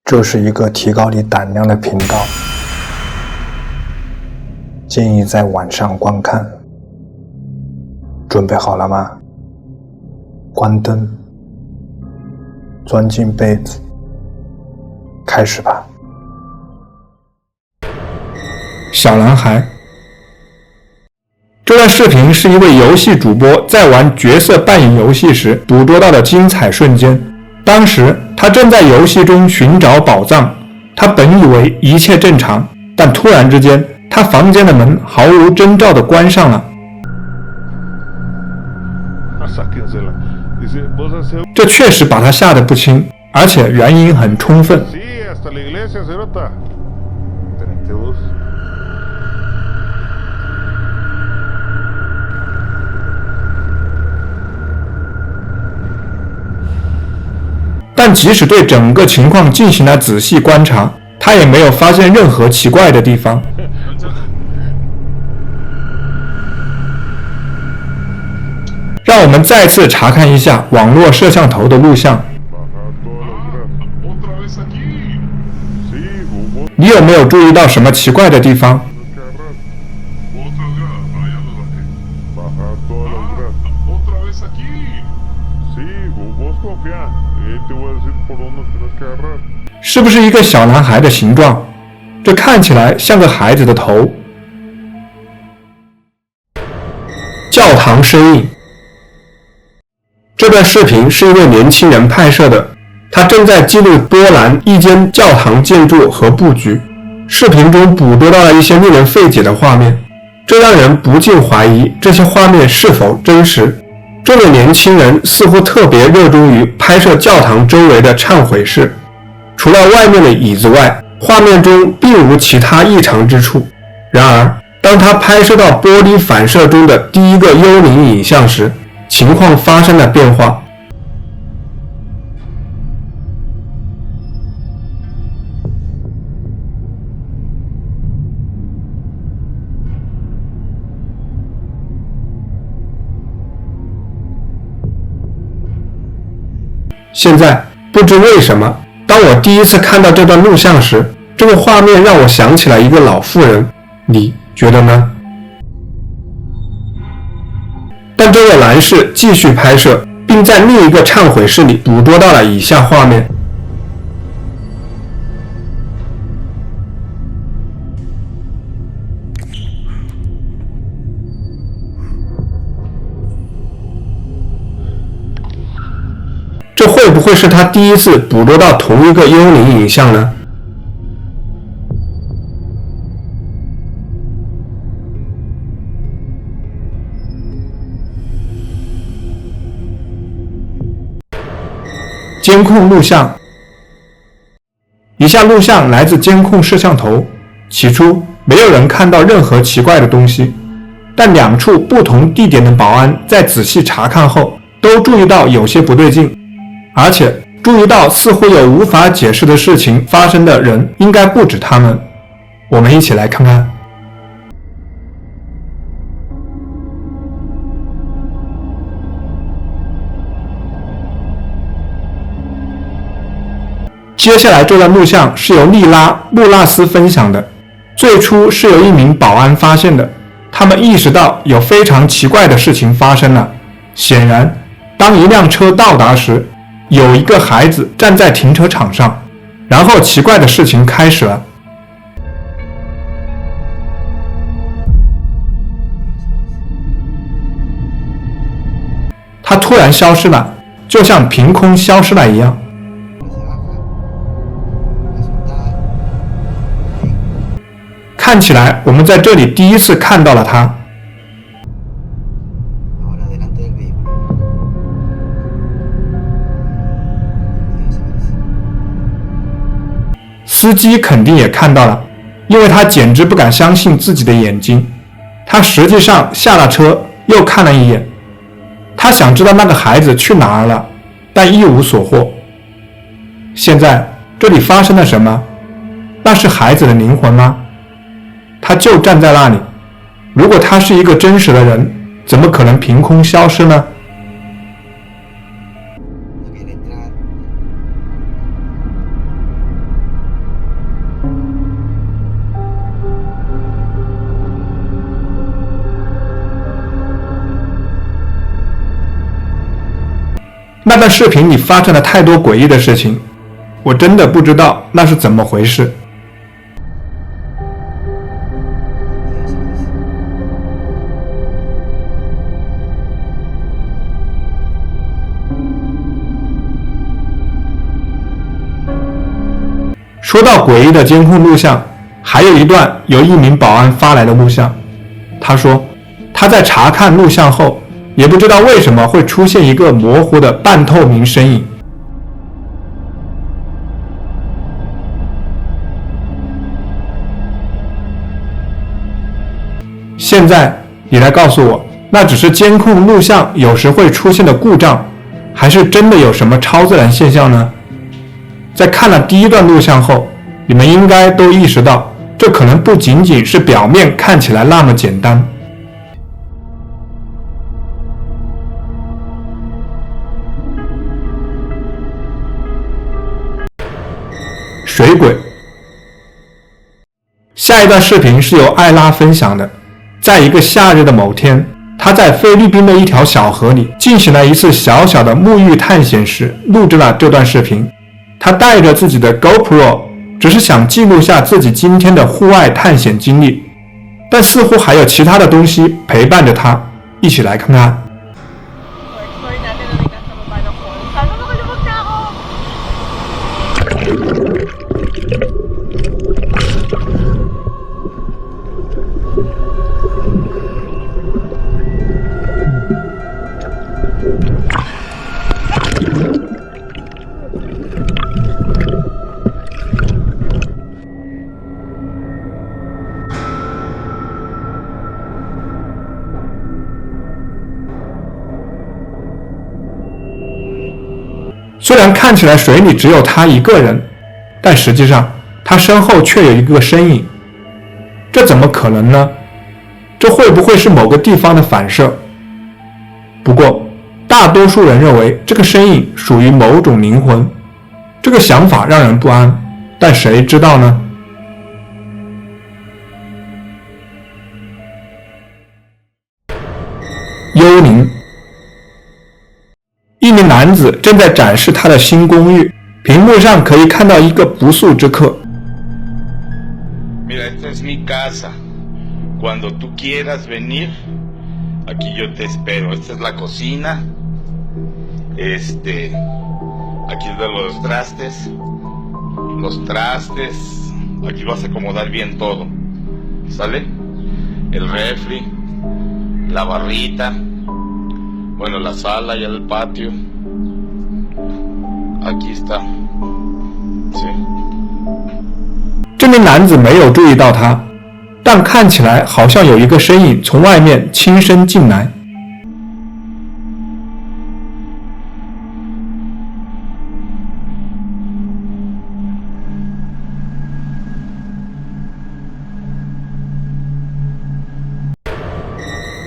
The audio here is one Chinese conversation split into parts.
这是一个提高你胆量的频道，建议在晚上观看。准备好了吗？关灯，钻进被子，开始吧。小男孩。这段视频是一位游戏主播在玩角色扮演游戏时捕捉到的精彩瞬间。当时他正在游戏中寻找宝藏，他本以为一切正常，但突然之间，他房间的门毫无征兆地关上了。这确实把他吓得不轻，而且原因很充分。但即使对整个情况进行了仔细观察，他也没有发现任何奇怪的地方。让我们再次查看一下网络摄像头的录像。你有没有注意到什么奇怪的地方？是不是一个小男孩的形状？这看起来像个孩子的头。教堂身影。这段视频是一位年轻人拍摄的，他正在记录波兰一间教堂建筑和布局。视频中捕捉到了一些令人费解的画面，这让人不禁怀疑这些画面是否真实。这位年轻人似乎特别热衷于拍摄教堂周围的忏悔室，除了外面的椅子外，画面中并无其他异常之处。然而，当他拍摄到玻璃反射中的第一个幽灵影像时，情况发生了变化。现在不知为什么，当我第一次看到这段录像时，这个画面让我想起了一个老妇人，你觉得呢？但这位男士继续拍摄，并在另一个忏悔室里捕捉到了以下画面。这会不会是他第一次捕捉到同一个幽灵影像呢？监控录像。以下录像来自监控摄像头。起初没有人看到任何奇怪的东西，但两处不同地点的保安在仔细查看后都注意到有些不对劲，而且注意到似乎有无法解释的事情发生的人应该不止他们。我们一起来看看。接下来这段录像是由莉拉·穆纳斯分享的，最初是由一名保安发现的，他们意识到有非常奇怪的事情发生了。显然，当一辆车到达时，有一个孩子站在停车场上，然后奇怪的事情开始了。他突然消失了，就像凭空消失了一样。看起来我们在这里第一次看到了他。司机肯定也看到了，因为他简直不敢相信自己的眼睛。他实际上下了车，又看了一眼。他想知道那个孩子去哪儿了，但一无所获。现在这里发生了什么？那是孩子的灵魂吗？他就站在那里。如果他是一个真实的人，怎么可能凭空消失呢？那段视频里发生了太多诡异的事情，我真的不知道那是怎么回事。说到诡异的监控录像，还有一段由一名保安发来的录像。他说，他在查看录像后，也不知道为什么会出现一个模糊的半透明身影。现在你来告诉我，那只是监控录像有时会出现的故障，还是真的有什么超自然现象呢？在看了第一段录像后，你们应该都意识到，这可能不仅仅是表面看起来那么简单。水鬼。下一段视频是由艾拉分享的，在一个夏日的某天，他在菲律宾的一条小河里进行了一次小小的沐浴探险时录制了这段视频。他带着自己的 GoPro， 只是想记录下自己今天的户外探险经历，但似乎还有其他的东西陪伴着他，一起来看看。虽然看起来水里只有他一个人，但实际上他身后却有一个身影。这怎么可能呢？这会不会是某个地方的反射？不过大多数人认为这个身影属于某种灵魂，这个想法让人不安，但谁知道呢？幽灵。一名男子正在展示他的新公寓，屏幕上可以看到一个不速之客。Mira, esta es mi casa. Cuando tú quieras venir, aquí yo te espero. Esta es la cocina. Aquí están los trastes. Aquí vas a acomodar bien todo. ¿Sale? El refri, la barrita. Bueno, la sala y el patio. Aquí está. Sí. 这名男子没有注意到他，但看起来好像有一个身影从外面轻声进来。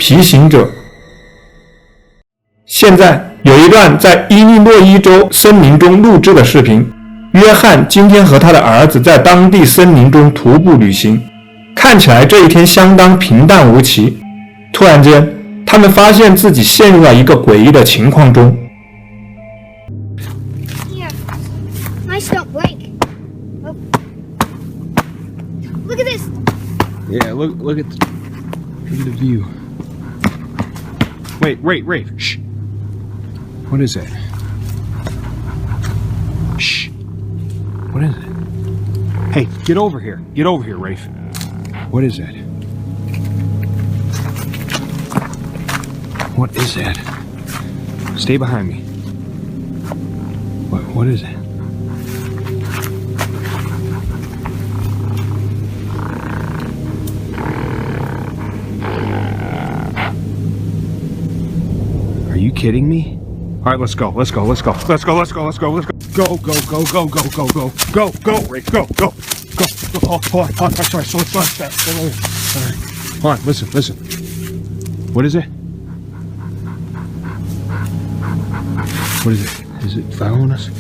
皮行者。现在有一段在伊利诺伊州森林中录制的视频，约翰今天和他的儿子在当地森林中徒步旅行，看起来这一天相当平淡无奇。突然间，他们发现自己陷入了一个诡异的情况中。Here, mice don't break. Oh. Look at this. Yeah, look at the view. Wait, Rafe, shh. What is that? Shh. What is it? Hey, get over here, Rafe. What is that? What is that? Stay behind me. What is it? Are you kidding me? All right, let's go. Go, Rafe, go. Hold on. Sorry, slow down. All right. Hold on, listen. What is it? What is it? Is it following us?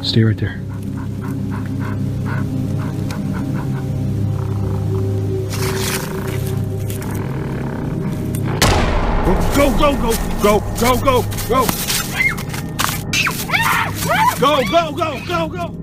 Stay right there. Go, go, go, go, go, go, go. Go, go, go, go, go.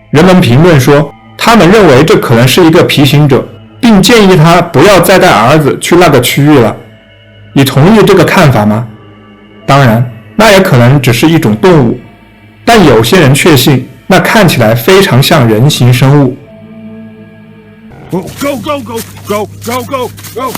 人们评论说，他们认为这可能是一个皮行者，并建议他不要再带儿子去那个区域了。你同意这个看法吗？当然，那也可能只是一种动物，但有些人确信那看起来非常像人形生物。Go, go, go, go, go, go, go, go.